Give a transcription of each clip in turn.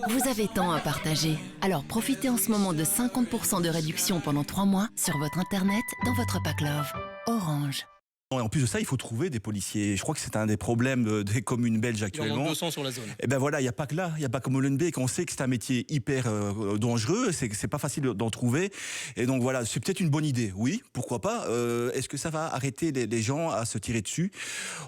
Vous avez tant à partager. Alors profitez en ce moment de 50% de réduction pendant 3 mois sur votre internet dans votre pack Love. Orange. Et en plus de ça, il faut trouver des policiers. Je crois que c'est un des problèmes des communes belges Il en actuellement. manque 200 sur la zone. Et ben voilà, il n'y a pas que là, il n'y a pas que Molenbeek. On sait que c'est un métier hyper dangereux, c'est pas facile d'en trouver. Et donc voilà, c'est peut-être une bonne idée, oui, pourquoi pas. Est-ce que ça va arrêter les gens à se tirer dessus?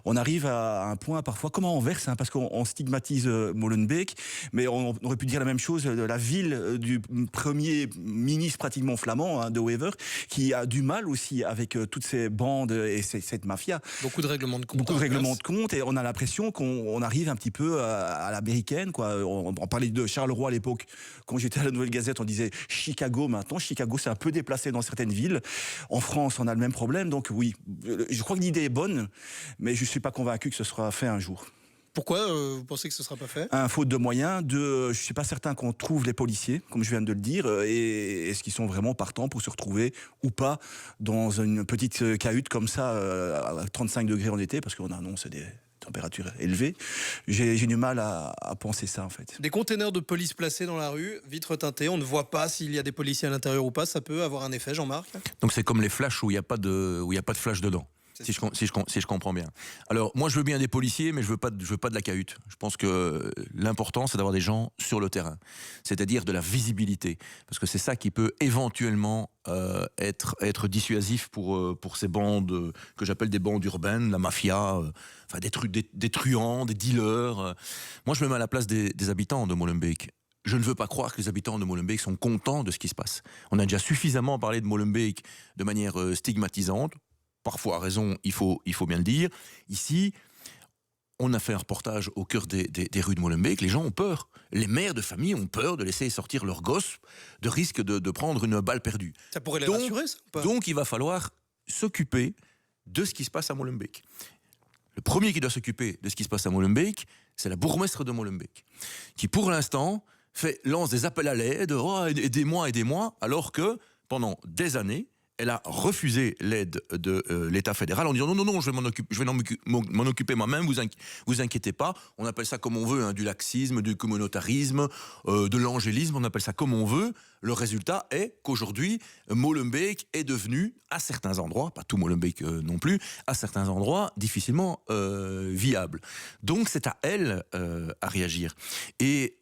On arrive à un point parfois, comme à Anvers, parce qu'on stigmatise Molenbeek, mais on aurait pu dire la même chose de la ville du premier ministre pratiquement flamand, de Wever, qui a du mal aussi avec toutes ces bandes et cette mafia. Beaucoup de règlements de compte. Beaucoup de règlements de compte, et on a l'impression qu'on arrive un petit peu à l'américaine, quoi. On parlait de Charleroi à l'époque. Quand j'étais à la Nouvelle Gazette, on disait Chicago maintenant. Chicago, c'est un peu déplacé dans certaines villes. En France, on a le même problème. Donc oui, je crois que l'idée est bonne, mais je suis pas convaincu que ce sera fait un jour. Pourquoi vous pensez que ce ne sera pas fait? Faute de moyens. Je suis pas certain qu'on trouve les policiers, comme je viens de le dire, et est-ce qu'ils sont vraiment partants pour se retrouver ou pas dans une petite cahute comme ça à 35 degrés en été, parce qu'on annonce des températures élevées. J'ai du mal à penser ça, en fait. Des containers de police placés dans la rue, vitres teintées, on ne voit pas s'il y a des policiers à l'intérieur ou pas, ça peut avoir un effet, Jean-Marc? Donc c'est comme les flashs où il n'y a pas de flash dedans. Si je comprends bien. Alors, moi, je veux bien des policiers, mais je veux pas de la cahute. Je pense que l'important, c'est d'avoir des gens sur le terrain. C'est-à-dire de la visibilité. Parce que c'est ça qui peut éventuellement être dissuasif pour ces bandes que j'appelle des bandes urbaines, la mafia, enfin des truands, des dealers. Moi, je me mets à la place des habitants de Molenbeek. Je ne veux pas croire que les habitants de Molenbeek sont contents de ce qui se passe. On a déjà suffisamment parlé de Molenbeek de manière stigmatisante. Parfois à raison, il faut bien le dire. Ici, on a fait un reportage au cœur des rues de Molenbeek. Les gens ont peur. Les mères de famille ont peur de laisser sortir leurs gosses, de risque de prendre une balle perdue. Ça pourrait les rassurer, ça, ou pas? Donc, il va falloir s'occuper de ce qui se passe à Molenbeek. Le premier qui doit s'occuper de ce qui se passe à Molenbeek, c'est la bourgmestre de Molenbeek, qui pour l'instant lance des appels à l'aide, aidez-moi, alors que pendant des années, elle a refusé l'aide de l'État fédéral en disant non, je vais m'en occuper moi-même, vous inquiétez pas. On appelle ça comme on veut, du laxisme, du communautarisme, de l'angélisme, on appelle ça comme on veut. Le résultat est qu'aujourd'hui, Molenbeek est devenu, à certains endroits, pas tout Molenbeek non plus, à certains endroits, difficilement viable. Donc c'est à elle à réagir. Et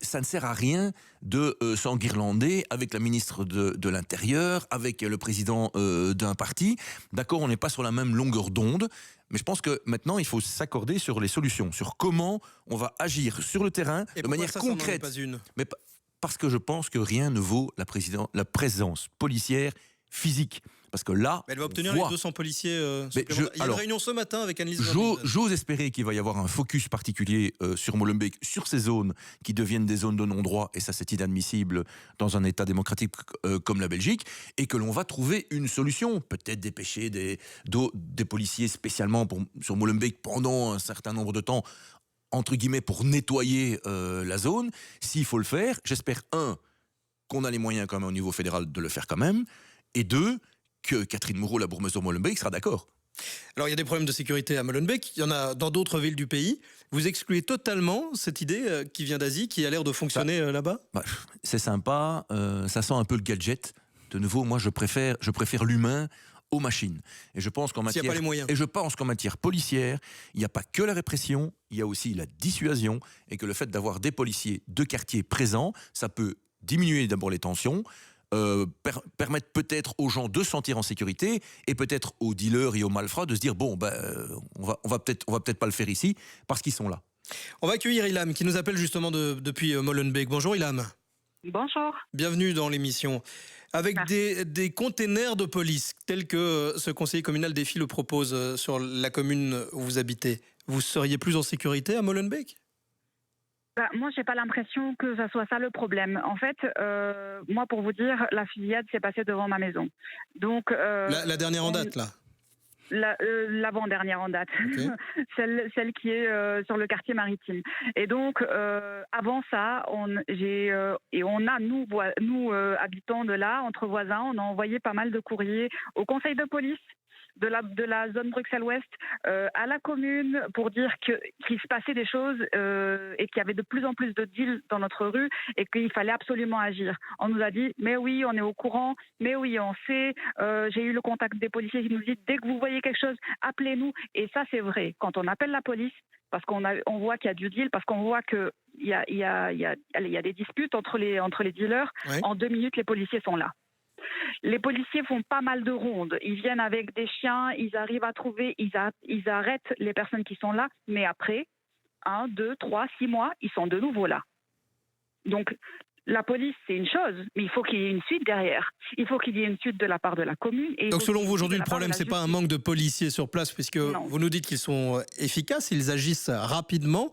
ça ne sert à rien de s'enguirlander avec la ministre de l'Intérieur, avec le président d'un parti. D'accord, on n'est pas sur la même longueur d'onde, mais je pense que maintenant, il faut s'accorder sur les solutions, sur comment on va agir sur le terrain de manière concrète. Pas une. Mais parce que je pense que rien ne vaut la présence policière physique. Parce que là, mais elle va obtenir les 200 policiers supplémentaires. Il y a une réunion ce matin avec Annelise. J'ose espérer qu'il va y avoir un focus particulier sur Molenbeek, sur ces zones qui deviennent des zones de non-droit, et ça c'est inadmissible dans un État démocratique comme la Belgique, et que l'on va trouver une solution, peut-être dépêcher des policiers spécialement sur Molenbeek pendant un certain nombre de temps, entre guillemets, pour nettoyer la zone. S'il faut le faire, j'espère, qu'on a les moyens quand même au niveau fédéral de le faire quand même, et deux, que Catherine Moreau, la bourgmestre de Molenbeek, sera d'accord. Alors il y a des problèmes de sécurité à Molenbeek, il y en a dans d'autres villes du pays. Vous excluez totalement cette idée qui vient d'Asie, qui a l'air de fonctionner là-bas? C'est sympa, ça sent un peu le gadget. De nouveau, moi je préfère l'humain aux machines. Et je pense qu'en matière, pas les moyens. Et je pense qu'en matière policière, il n'y a pas que la répression, il y a aussi la dissuasion, et que le fait d'avoir des policiers de quartier présents, ça peut diminuer d'abord les tensions, permettre peut-être aux gens de se sentir en sécurité, et peut-être aux dealers et aux malfrats de se dire on va peut-être pas le faire ici parce qu'ils sont là. On va accueillir Ilham qui nous appelle justement depuis Molenbeek. Bonjour Ilham. Bonjour. Bienvenue dans l'émission. Avec des containers de police tels que ce conseiller communal d'Effy le propose sur la commune où vous habitez, vous seriez plus en sécurité à Molenbeek? Moi, j'ai pas l'impression que ça soit ça le problème. En fait, moi, pour vous dire, la fusillade s'est passée devant ma maison. Donc la dernière en date, là. L'avant-dernière en date, okay. celle qui est sur le quartier maritime. Et donc, avant ça, nous habitants de là, entre voisins, on a envoyé pas mal de courriers au conseil de police de la zone Bruxelles-Ouest à la commune pour dire qu'il se passait des choses et qu'il y avait de plus en plus de deals dans notre rue et qu'il fallait absolument agir. On nous a dit, mais oui, on est au courant, mais oui, on sait. J'ai eu le contact des policiers qui nous disent, dès que vous voyez quelque chose, appelez-nous. Et ça, c'est vrai. Quand on appelle la police, parce qu'on voit qu'il y a du deal, parce qu'on voit qu'il y a des disputes entre les dealers, Ouais. en 2 minutes, les policiers sont là. Les policiers font pas mal de rondes. Ils viennent avec des chiens, ils arrivent à trouver, ils arrêtent les personnes qui sont là, mais après, 1, 2, 3, 6 mois, ils sont de nouveau là. Donc, la police, c'est une chose, mais il faut qu'il y ait une suite derrière. Il faut qu'il y ait une suite de la part de la commune. Et Donc selon vous, aujourd'hui, le problème, c'est pas un manque de policiers sur place, puisque Non. vous nous dites qu'ils sont efficaces, ils agissent rapidement,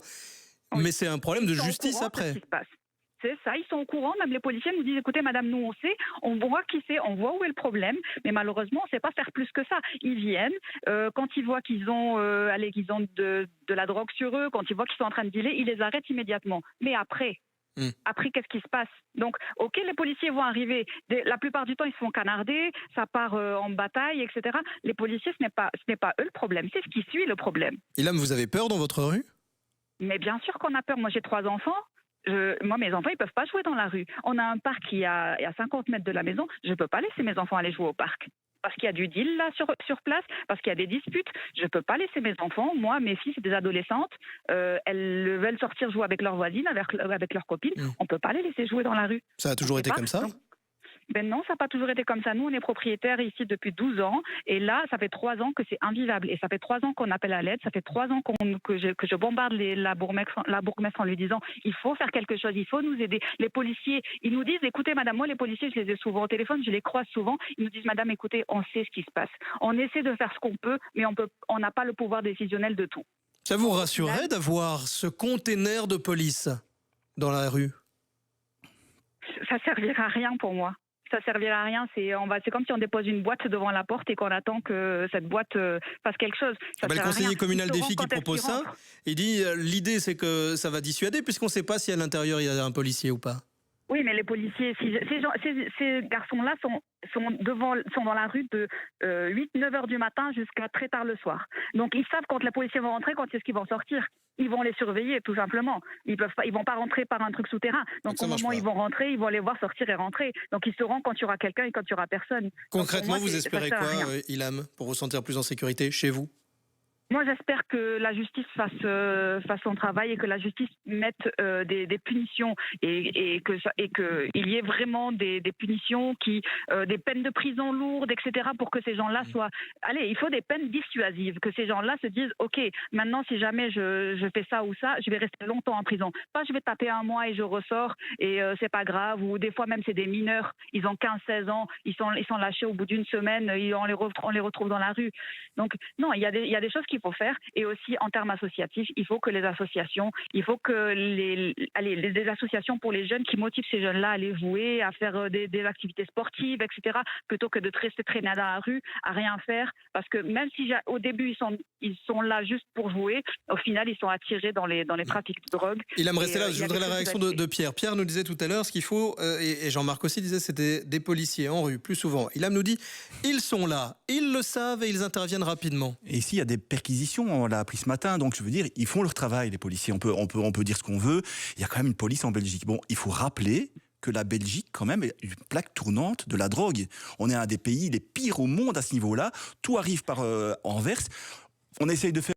Oui. mais c'est un problème de Ils sont au justice courant de après. ce qui se passe. C'est ça, ils sont au courant. Même les policiers nous disent, écoutez, madame, nous, on sait, on voit qui c'est, on voit où est le problème, mais malheureusement, on ne sait pas faire plus que ça. Ils viennent, quand ils voient qu'ils ont, qu'ils ont de la drogue sur eux, quand ils voient qu'ils sont en train de dealer, ils les arrêtent immédiatement. Mais après, qu'est-ce qui se passe? Donc, ok, les policiers vont arriver. La plupart du temps, ils se font canarder, ça part en bataille, etc. Les policiers, ce n'est pas eux le problème, c'est ce qui suit le problème. Ilham, vous avez peur dans votre rue? Mais bien sûr qu'on a peur. Moi, j'ai 3 enfants. Moi, mes enfants, ils peuvent pas jouer dans la rue. On a un parc qui est à 50 mètres de la maison. Je peux pas laisser mes enfants aller jouer au parc. Parce qu'il y a du deal là sur place, parce qu'il y a des disputes. Je peux pas laisser mes enfants. Moi, mes filles, c'est des adolescentes. Elles veulent sortir jouer avec leurs voisines, avec leurs copines. On peut pas les laisser jouer dans la rue. Ça a toujours été comme ça? Ben non, ça n'a pas toujours été comme ça. Nous, on est propriétaires ici depuis 12 ans. Et là, ça fait 3 ans que c'est invivable. Et ça fait 3 ans qu'on appelle à l'aide. Ça fait 3 ans que je bombarde la bourgmestre en lui disant il faut faire quelque chose, il faut nous aider. Les policiers, ils nous disent écoutez, madame, moi, les policiers, je les ai souvent au téléphone, je les croise souvent. Ils nous disent madame, écoutez, on sait ce qui se passe. On essaie de faire ce qu'on peut, mais on n'a pas le pouvoir décisionnel de tout. Ça vous rassurerait d'avoir ce container de police dans la rue? Ça servira à rien pour moi. Ça servira à rien. C'est comme si on dépose une boîte devant la porte et qu'on attend que cette boîte fasse quelque chose. Ça Le sert à conseiller rien. communal Ils des sauront filles qui quand est-ce propose qu'ils ça, rentrent. il dit l'idée c'est que ça va dissuader puisqu'on ne sait pas si à l'intérieur il y a un policier ou pas. Oui, mais les policiers, ces garçons-là sont dans la rue de 8-9 heures du matin jusqu'à très tard le soir. Donc ils savent quand les policiers vont rentrer, quand est-ce qu'ils vont sortir. Ils vont les surveiller tout simplement. Ils vont pas rentrer par un truc souterrain. Donc ça au marche moment où pas. ils vont rentrer, ils vont les voir sortir et rentrer. Donc ils sauront quand il y aura quelqu'un et quand il y aura personne. Donc, pour Concrètement, moi, vous ça espérez sert à quoi, rien. Ilham, pour vous sentir plus en sécurité chez vous? Moi, j'espère que la justice fasse son travail et que la justice mette des punitions et qu'il y ait vraiment des punitions, des peines de prison lourdes, etc. pour que ces gens-là soient... Allez, il faut des peines dissuasives, que ces gens-là se disent, OK, maintenant, si jamais je fais ça ou ça, je vais rester longtemps en prison. Pas je vais taper 1 mois et je ressors et c'est pas grave. Ou des fois, même, c'est des mineurs, ils ont 15-16 ans, ils sont lâchés au bout d'1 semaine, on les retrouve dans la rue. Donc, non, il y a des choses qu'il faut faire. Et aussi, en termes associatifs, il faut que les associations, des associations pour les jeunes qui motivent ces jeunes-là à aller jouer, à faire des activités sportives, etc., plutôt que de rester traîner dans la rue, à rien faire. Parce que même si au début, ils sont là juste pour jouer, au final, ils sont attirés dans les trafics de drogue. Ilham, restez là, il y je a voudrais des la choses réaction à de Pierre. Pierre nous disait tout à l'heure ce qu'il faut, et Jean-Marc aussi disait, c'était des policiers en rue, plus souvent. Ilham nous dit, ils sont là, ils le savent et ils interviennent rapidement. Et ici, il y a des perquisitions, on l'a appris ce matin, donc je veux dire, ils font leur travail, les policiers. On peut dire ce qu'on veut. Il y a quand même une police en Belgique. Bon, il faut rappeler que la Belgique, quand même, est une plaque tournante de la drogue. On est un des pays les pires au monde à ce niveau-là. Tout arrive par Anvers. On essaye de faire